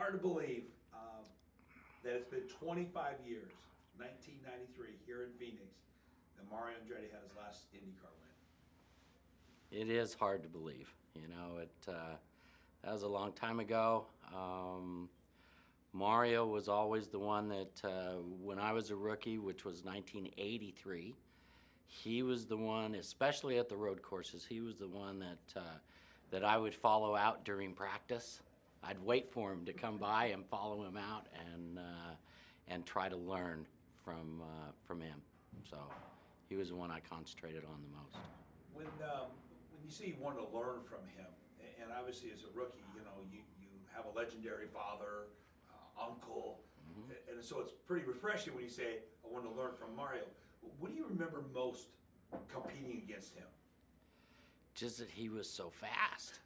hard to believe that it's been 25 years, 1993, here in Phoenix, that Mario Andretti had his last IndyCar win. It is hard to believe. That was a long time ago. Mario was always the one that, when I was a rookie, which was 1983, he was the one, especially at the road courses, he was the one that I would follow out during practice. I'd wait for him to come by and follow him out and try to learn from him. So he was the one I concentrated on the most. When you say you wanted to learn from him, and obviously as a rookie, you have a legendary father, uncle, and so it's pretty refreshing when you say, I want to learn from Mario. What do you remember most competing against him? Just that he was so fast.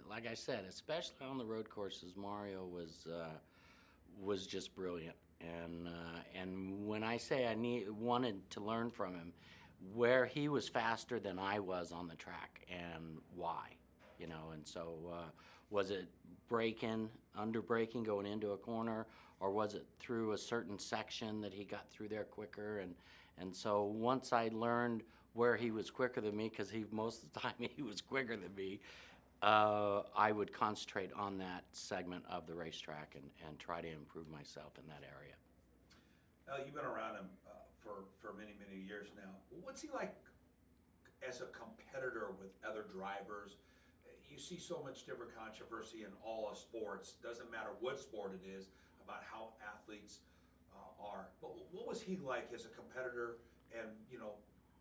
Like I said, especially on the road courses, Mario was just brilliant. And when I say wanted to learn from him, where he was faster than I was on the track and why, and so was it under braking going into a corner, or was it through a certain section that he got through there quicker? And so once I learned where he was quicker than me, because most of the time he was quicker than me, I would concentrate on that segment of the racetrack and try to improve myself in that area. You've been around him for many, many years now. What's he like as a competitor with other drivers? You see so much different controversy in all of sports. Doesn't matter what sport it is, about how athletes are. But what was he like as a competitor and,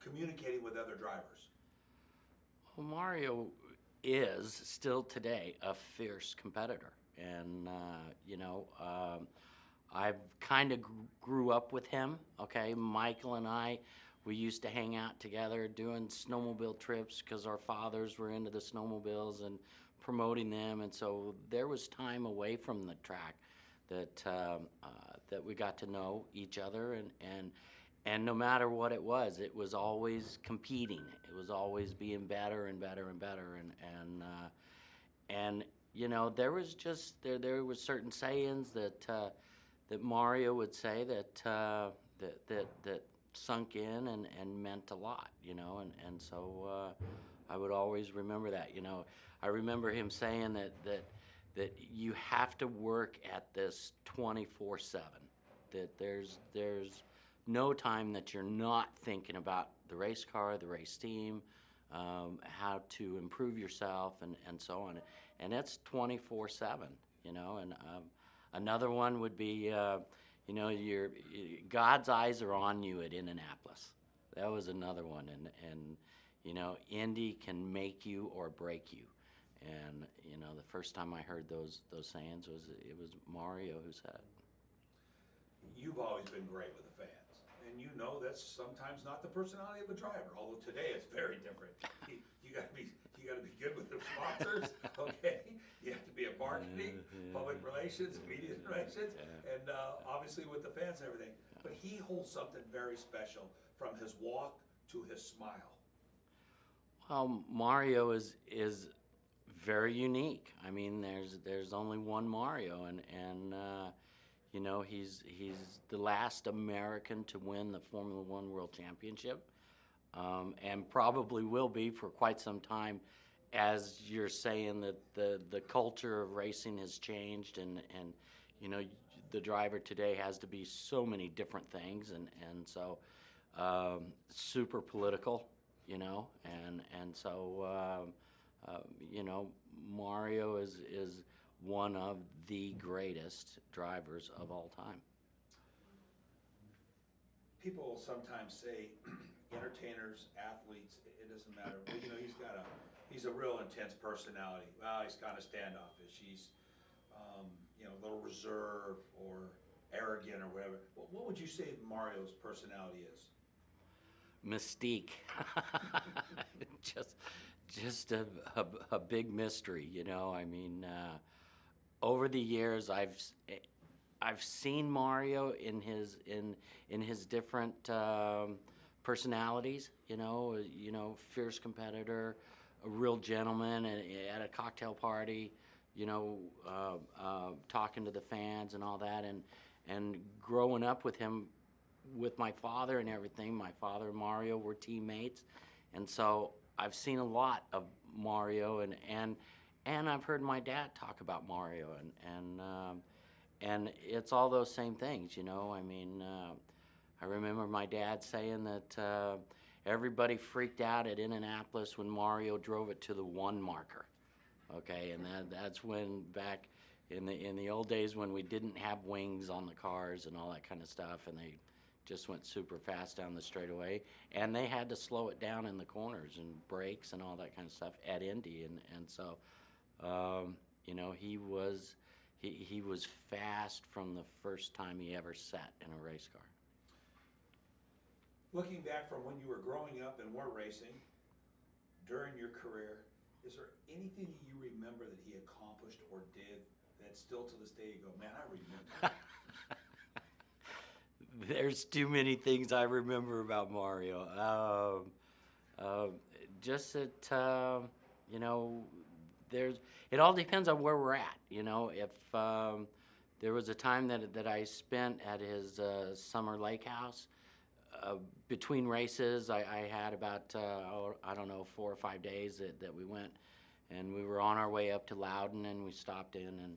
communicating with other drivers? Well, Mario is still today a fierce competitor. And, I've kind of grew up with him, okay? Michael and I, we used to hang out together doing snowmobile trips because our fathers were into the snowmobiles and promoting them. And so there was time away from the track that we got to know each other. And no matter what it was always competing. It was always being better and better and better. And there was certain sayings that Mario would say that sunk in and meant a lot, and so I would always remember that. I remember him saying that you have to work at this 24/7. That there's no time that you're not thinking about the race car, the race team, how to improve yourself, and so on. And it's 24/7, and another one would be, God's eyes are on you at Indianapolis. That was another one, and Indy can make you or break you. And the first time I heard those sayings was Mario who said it. You've always been great with the fans, and that's sometimes not the personality of a driver. Although today it's very different. You got to be good with the sponsors, okay? You have to be at marketing, public relations, media relations, and obviously with the fans and everything. But he holds something very special from his walk to his smile. Well, Mario is very unique. I mean, there's only one Mario, and he's the last American to win the Formula One World Championship, and probably will be for quite some time. As you're saying that the culture of racing has changed, and the driver today has to be so many different things, and so super political, and so Mario is one of the greatest drivers of all time. People sometimes say entertainers, athletes, it doesn't matter. But, he's a real intense personality. Well, he's kind of standoffish. He's, a little reserved or arrogant or whatever. What would you say Mario's personality is? Mystique. just a big mystery, I mean, over the years I've seen Mario in his different personalities, fierce competitor, a real gentleman at a cocktail party, talking to the fans and all that, and growing up with him, with my father and everything. My father and Mario were teammates, and so I've seen a lot of Mario, and I've heard my dad talk about Mario, and it's all those same things, I mean, I remember my dad saying that everybody freaked out at Indianapolis when Mario drove it to the 1 marker. Okay, and that's when, back in the old days, when we didn't have wings on the cars and all that kind of stuff, and they just went super fast down the straightaway, and they had to slow it down in the corners and brakes and all that kind of stuff at Indy, and so he was fast from the first time he ever sat in a race car. Looking back from when you were growing up and were racing, during your career, is there anything that you remember that he accomplished or did that still to this day you go, man, I remember that? There's too many things I remember about Mario. Just that, it all depends on where we're at. If there was a time that I spent at his summer lake house, between races, I had about, 4 or 5 days that we went, and we were on our way up to Loudon, and we stopped in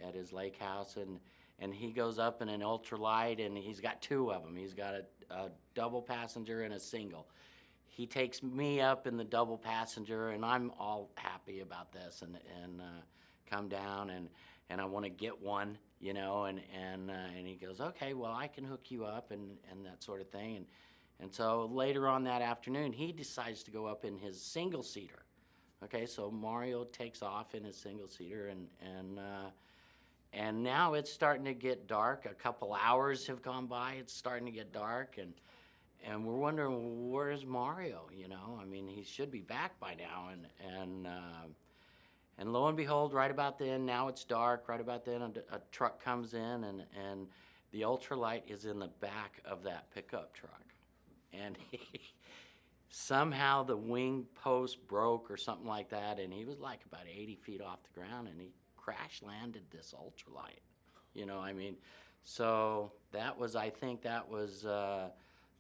at his lake house, and he goes up in an ultralight, and he's got 2 of them. He's got a double passenger and a single. He takes me up in the double passenger, and I'm all happy about this, and come down, and I want to get one, and he goes, okay, well, I can hook you up, and that sort of thing, and so later on that afternoon, he decides to go up in his single-seater. Okay, so Mario takes off in his single-seater, and now it's starting to get dark. A couple hours have gone by. It's starting to get dark, and we're wondering, where's Mario? I mean, he should be back by now, and lo and behold, right about then, now it's dark. Right about then, a truck comes in, and the ultralight is in the back of that pickup truck, and somehow the wing post broke or something like that, and he was like about 80 feet off the ground, and he crash landed this ultralight. I mean, so I think that was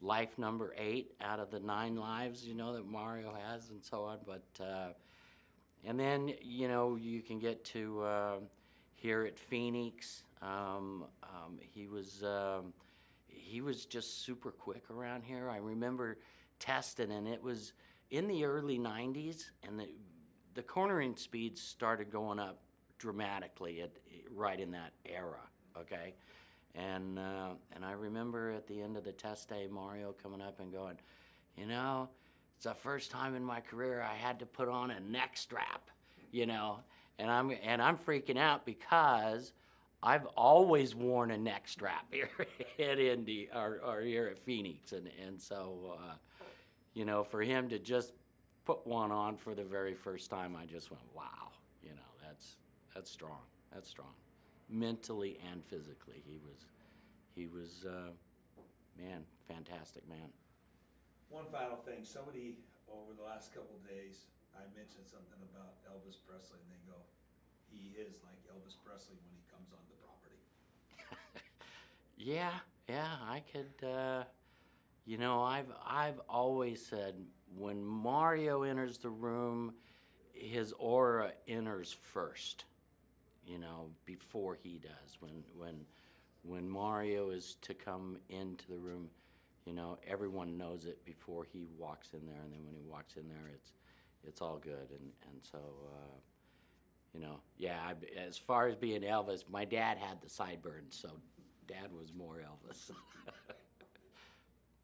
life number 8 out of the 9 lives, that Mario has, and so on. But and then you can get to here at Phoenix. He was just super quick around here. I remember testing, and it was in the early 90s, and the cornering speeds started going up dramatically right in that era. Okay. And I remember at the end of the test day, Mario coming up and going, it's the first time in my career I had to put on a neck strap, and I'm freaking out because I've always worn a neck strap here at Indy or here at Phoenix, and so for him to just put one on for the very first time, I just went, wow, that's strong. That's strong. Mentally and physically, he was man, fantastic man. One final thing, somebody over the last couple of days, I mentioned something about Elvis Presley, and they go, he is like Elvis Presley when he comes on the property. Yeah, I could, I've always said, when Mario enters the room, his aura enters first, before he does. When Mario is to come into the room, everyone knows it before he walks in there, and then when he walks in there, it's all good. And so, as far as being Elvis, my dad had the sideburns, so Dad was more Elvis.